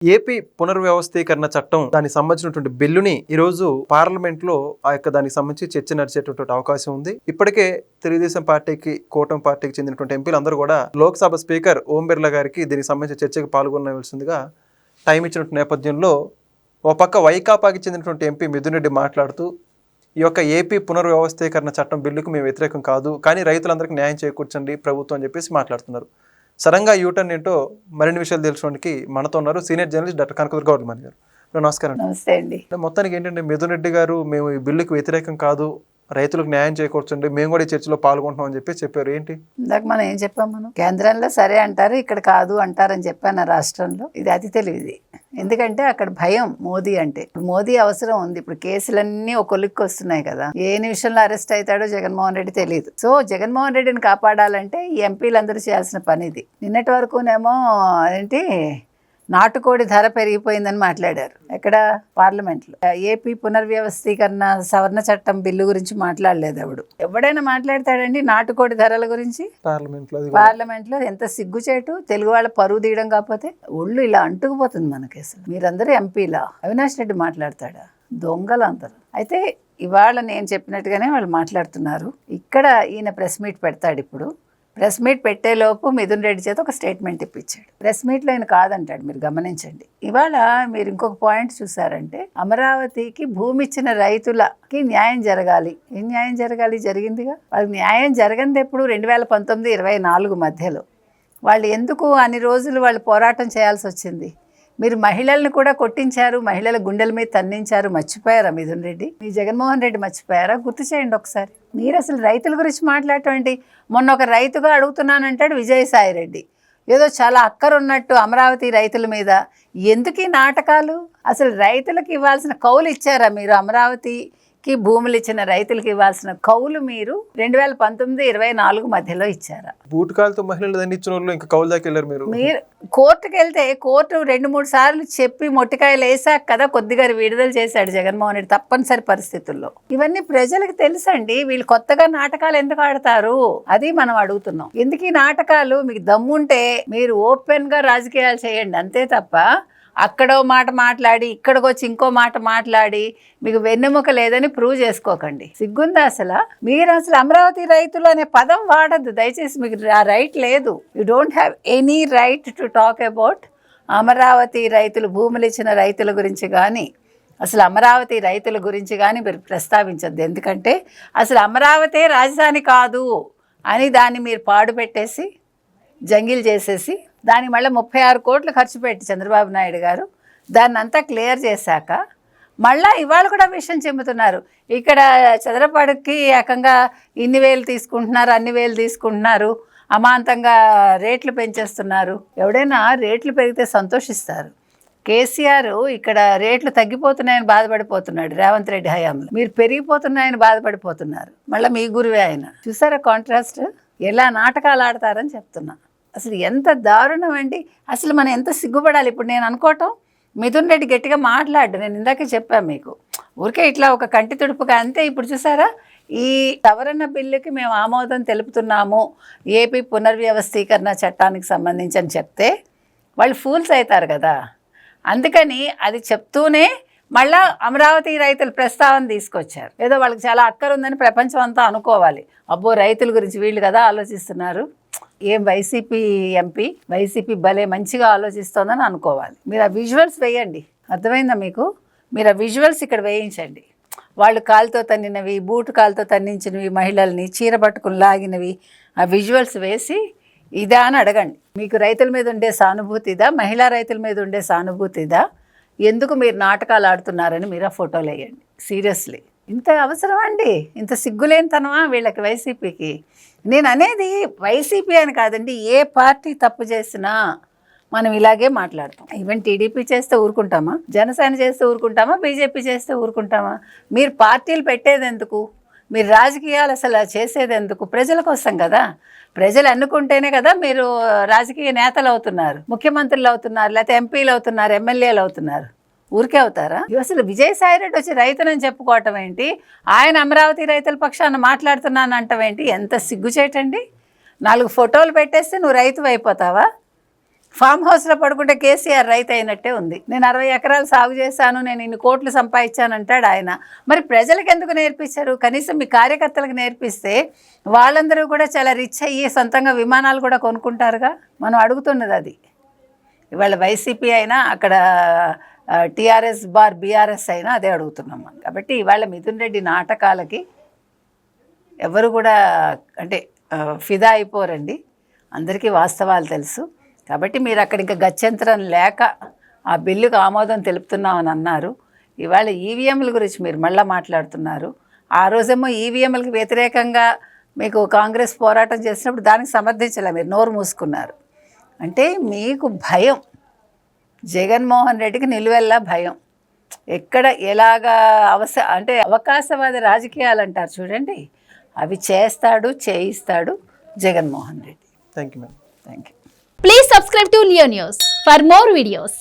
AP పునర్వ్యవస్థీకరణ చట్టం దానికి సంబంధించినటువంటి బిల్లుని ఈరోజు పార్లమెంట్ లో దానికి సంబంధించి చర్చ నడిచేటువంటి అవకాశం ఉంది. ఇప్పటికే తెలుగుదేశం పార్టీకి, కూటమి పార్టీకి చెందినటువంటి ఎంపీలు అందరూ కూడా లోక్సభ స్పీకర్ ఓం బిర్లా గారికి దీనికి సంబంధించి చర్చకు పాల్గొనవలసిందిగా టైం ఇచ్చినటువంటి నేపథ్యంలో ఓ పక్క వైకాపాకి చెందినటువంటి ఎంపీ మిథున్ రెడ్డి మాట్లాడుతూ ఈ యొక్క ఏపీ పునర్వ్యవస్థీకరణ చట్టం బిల్లుకు మేము వ్యతిరేకం కాదు, కానీ రైతులందరికీ న్యాయం చేకూర్చండి ప్రభుత్వం అని చెప్పేసి మాట్లాడుతున్నారు. సడన్గా యూటర్న్ ఏంటో మరిన్ని విషయాలు తెలుసుకోవడానికి మనతో ఉన్నారు సీనియర్ జర్నలిస్ట్ డాక్టర్ కనకదుర్గ గౌడ్మన్ గారు. నమస్కారం. నమస్తే అండి. మొత్తానికి ఏంటంటే మిథున్ రెడ్డి గారు మేము ఈ బిల్లుకి వ్యతిరేకం కాదు, రైతులకు న్యాయం చేకూర్చండి, మేము కూడా ఈ చర్చలో పాల్గొంటున్నాం అని చెప్పి చెప్పారు. ఏంటి ఇందాక మనం ఏం చెప్పాం? మనం కేంద్రంలో సరే అంటారు, ఇక్కడ కాదు అంటారని చెప్పాను. రాష్ట్రంలో ఇది అతి తెలివిది. ఎందుకంటే అక్కడ భయం మోదీ అంటే. మోదీ అవసరం ఉంది. ఇప్పుడు కేసులన్నీ ఒక కొలిక్కి వస్తున్నాయి కదా. ఏ నిమిషంలో అరెస్ట్ అవుతాడో జగన్మోహన్ రెడ్డి తెలియదు. సో జగన్మోహన్ రెడ్డిని కాపాడాలంటే ఈ ఎంపీలందరూ చేయాల్సిన పని ఇది. నిన్నటి వరకునేమో ఏంటి నాటుకోడి ధర పెరిగిపోయిందని మాట్లాడారు. ఎక్కడ? పార్లమెంట్లో. ఏపీ పునర్వ్యవస్థీకరణ సవరణ చట్టం బిల్లు గురించి మాట్లాడలేదు ఎవడైనా మాట్లాడతాడండి నాటుకోడి ధరల గురించి పార్లమెంట్లో? ఎంత సిగ్గుచేటు. తెలుగు వాళ్ళ పరువు తీయడం కాకపోతే ఒళ్ళు ఇలా అంటుకుపోతుంది మనకి. అసలు మీరందరూ ఎంపీలా? అవినాష్ రెడ్డి మాట్లాడతాడా? దొంగలు అందరూ. అయితే ఇవాళ నేను చెప్పినట్టుగానే వాళ్ళు మాట్లాడుతున్నారు. ఇక్కడ ఈయన ప్రెస్ మీట్ పెడతాడు. ఇప్పుడు ప్రెస్ మీట్ పెట్టేలోపు మిథున్ రెడ్డి చేత ఒక స్టేట్మెంట్ ఇప్పించాడు. ప్రెస్ మీట్లో ఆయన కాదంటాడు. మీరు గమనించండి. ఇవాళ మీరు ఇంకొక పాయింట్ చూసారంటే, అమరావతికి భూమి ఇచ్చిన రైతులకి న్యాయం జరగాలి. ఏం న్యాయం జరగాలి? జరిగిందిగా. వాళ్ళకి న్యాయం జరగంది ఎప్పుడు? 2019-24 మధ్యలో. వాళ్ళు ఎందుకు అన్ని రోజులు వాళ్ళు పోరాటం చేయాల్సి వచ్చింది? మీరు మహిళలను కూడా కొట్టించారు, మహిళల గుండెల మీద తన్నించారు. మర్చిపోయారా మిథున్ రెడ్డి? మీ జగన్మోహన్ రెడ్డి మర్చిపోయారా? గుర్తు చేయండి ఒకసారి. మీరు అసలు రైతుల గురించి మాట్లాడటం. మొన్న ఒక రైతుగా అడుగుతున్నానంటాడు విజయసాయి రెడ్డి. ఏదో చాలా అక్కరున్నట్టు అమరావతి రైతుల మీద. ఎందుకు ఈ నాటకాలు? అసలు రైతులకు ఇవ్వాల్సిన కౌలు ఇచ్చారా మీరు? అమరావతికి భూములు ఇచ్చిన రైతులకు ఇవ్వాల్సిన కౌలు మీరు 2019-24 మధ్యలో ఇచ్చారా? బూటకాలతో మహిళలు దండించిన వాళ్ళు ఇంకా కౌలు దాకా వెళ్ళారు. మీరు కోర్టుకు వెళ్తే కోర్టు 2-3 సార్లు చెప్పి మొట్టికాయలు వేసాక కదా కొద్దిగా విడుదల చేశాడు జగన్మోహన్ రెడ్డి తప్పనిసరి పరిస్థితుల్లో. ఇవన్నీ ప్రజలకు తెలుసండి. వీళ్ళు కొత్తగా నాటకాలు ఎందుకు ఆడతారు అది మనం అడుగుతున్నాం. ఎందుకు ఈ నాటకాలు? మీకు దమ్ముంటే మీరు ఓపెన్ గా రాజకీయాలు చేయండి, అంతే తప్ప అక్కడో మాట మాట్లాడి ఇక్కడికి వచ్చి ఇంకో మాట మాట్లాడి మీకు వెన్నెముక లేదని ప్రూవ్ చేసుకోకండి. సిగ్గుందా అసలు? మీరు అసలు అమరావతి రైతులు అనే పదం వాడద్దు దయచేసి. మీకు ఆ రైట్ లేదు. You don't have any right to talk about Amaravati రైతులు, భూములు ఇచ్చిన రైతుల గురించి కానీ, అసలు అమరావతి రైతుల గురించి కానీ మీరు ప్రస్తావించద్దు. ఎందుకంటే అసలు అమరావతి రాజధాని కాదు అని దాన్ని మీరు పాడు పెట్టేసి జంగిల్ చేసేసి దానికి మళ్ళీ 36 కోట్లు ఖర్చు పెట్టి చంద్రబాబు నాయుడు గారు దాన్ని అంతా క్లియర్ చేశాక మళ్ళీ ఇవాళ కూడా విషయం చెబుతున్నారు. ఇక్కడ చదరపడికి ఏకంగా ఇన్ని వేలు తీసుకుంటున్నారు, అన్ని వేలు తీసుకుంటున్నారు, అమాంతంగా రేట్లు పెంచేస్తున్నారు. ఎవడైనా రేట్లు పెరిగితే సంతోషిస్తారు. కేసీఆర్ ఇక్కడ రేట్లు తగ్గిపోతున్నాయని బాధపడిపోతున్నాడు. రేవంత్ రెడ్డి హయాంలో మీరు పెరిగిపోతున్నాయని బాధపడిపోతున్నారు. మళ్ళీ మీ గురువే ఆయన. చూసారా కాంట్రాస్ట్? ఎలా నాటకాలు ఆడతారని చెప్తున్నా. అసలు ఎంత దారుణం అండి. అసలు మనం ఎంత సిగ్గుపడాలి. ఇప్పుడు నేను అనుకోవటం మిథున్ రెడ్డి గట్టిగా మాట్లాడు, నేను ఇందాకే చెప్పాను మీకు, ఊరికే ఇట్లా ఒక కంటి తుడుపుగా అంతే. ఇప్పుడు చూసారా, ఈ సవరణ బిల్లుకి మేము ఆమోదం తెలుపుతున్నాము ఏపీ పునర్వ్యవస్థీకరణ చట్టానికి సంబంధించి అని చెప్తే వాళ్ళు ఫూల్స్ అవుతారు కదా. అందుకని అది చెప్తూనే మళ్ళా అమరావతి రైతుల ప్రస్తావన తీసుకొచ్చారు. ఏదో వాళ్ళకి చాలా అక్కరుందని ప్రపంచం అంతా అనుకోవాలి. అబ్బో రైతుల గురించి వీళ్ళు కదా ఆలోచిస్తున్నారు. ఏం వైసీపీ ఎంపీ, వైసీపీ భలే మంచిగా ఆలోచిస్తోందని అనుకోవాలి. మీరు ఆ విజువల్స్ వేయండి, అర్థమైందా మీకు? మీరు ఆ విజువల్స్ ఇక్కడ వేయించండి. వాళ్ళు కాలుతో తన్నినవి, బూటు కాలుతో తన్నించినవి, మహిళల్ని చీర పట్టుకుని లాగినవి, ఆ విజువల్స్ వేసి ఇదా అని అడగండి. మీకు రైతుల మీద ఉండే సానుభూతిదా, మహిళా రైతుల మీద ఉండే సానుభూతిదా, ఎందుకు మీరు నాటకాలు ఆడుతున్నారని మీరు ఆ ఫోటోలు వేయండి. సీరియస్లీ ఇంత అవసరం అండి? ఇంత సిగ్గులేనితనమా వీళ్ళకి, వైసీపీకి? నేను అనేది వైసీపీ అని కాదండి, ఏ పార్టీ తప్పు చేసినా మనం ఇలాగే మాట్లాడతాం. ఈవెన్ టీడీపీ చేస్తే ఊరుకుంటామా? జనసేన చేస్తే ఊరుకుంటామా? బీజేపీ చేస్తే ఊరుకుంటామా? మీరు పార్టీలు పెట్టేది ఎందుకు? మీరు రాజకీయాలు అసలు చేసేది ఎందుకు? ప్రజల కోసం కదా. ప్రజలు అనుకుంటేనే కదా మీరు రాజకీయ నేతలు అవుతున్నారు, ముఖ్యమంత్రులు అవుతున్నారు, లేకపోతే ఎంపీలు అవుతున్నారు, ఎమ్మెల్యేలు అవుతున్నారు. ఊరికే అవుతారా? అసలు విజయసాయి రెడ్డి వచ్చి రైతునని చెప్పుకోవటం ఏంటి? ఆయన అమరావతి రైతుల పక్షాన మాట్లాడుతున్నాను అంటాం ఏంటి? ఎంత సిగ్గుచేటండి. 4 ఫోటోలు పెట్టేస్తే నువ్వు రైతు అయిపోతావా? ఫామ్ హౌస్లో పడుకుంటే కేసీఆర్ రైతు అయినట్టే ఉంది. నేను 60 ఎకరాలు సాగు చేశాను, నేను ఇన్ని కోట్లు సంపాదించానంటాడు ఆయన. మరి ప్రజలకు ఎందుకు నేర్పించారు? కనీసం మీ కార్యకర్తలకు నేర్పిస్తే వాళ్ళందరూ కూడా చాలా రిచ్ అయ్యి సొంతంగా విమానాలు కూడా కొనుక్కుంటారుగా. మనం అడుగుతున్నది అది. ఇవాళ వైసీపీ అయినా అక్కడ టీఆర్ఎస్ బార్ బీఆర్ఎస్ అయినా అదే అడుగుతున్నాం మనం. కాబట్టి ఇవాళ మిథున్ రెడ్డి నాటకాలకి ఎవరు కూడా అంటే ఫిదా అయిపోరండి. అందరికీ వాస్తవాలు తెలుసు. కాబట్టి మీరు అక్కడ ఇంకా గత్యంతరం లేక ఆ బిల్లుకు ఆమోదం తెలుపుతున్నామని అన్నారు. ఇవాళ ఈవీఎంల గురించి మీరు మళ్ళీ మాట్లాడుతున్నారు. ఆ రోజేమో ఈవీఎంలకు వ్యతిరేకంగా మీకు కాంగ్రెస్ పోరాటం చేసినప్పుడు దానికి సమర్థించలే, మీరు నోరు మూసుకున్నారు. అంటే మీకు భయం, జగన్మోహన్ రెడ్డికి నిలువెల్లా భయం. ఎక్కడ ఎలాగా అంటే అవకాశవాద రాజకీయాలు అంటారు చూడండి, అవి చేస్తాడు, చేయిస్తాడు Jaganmohan Reddy. Thank you madam. Thank you. Please subscribe to Leo News for more videos.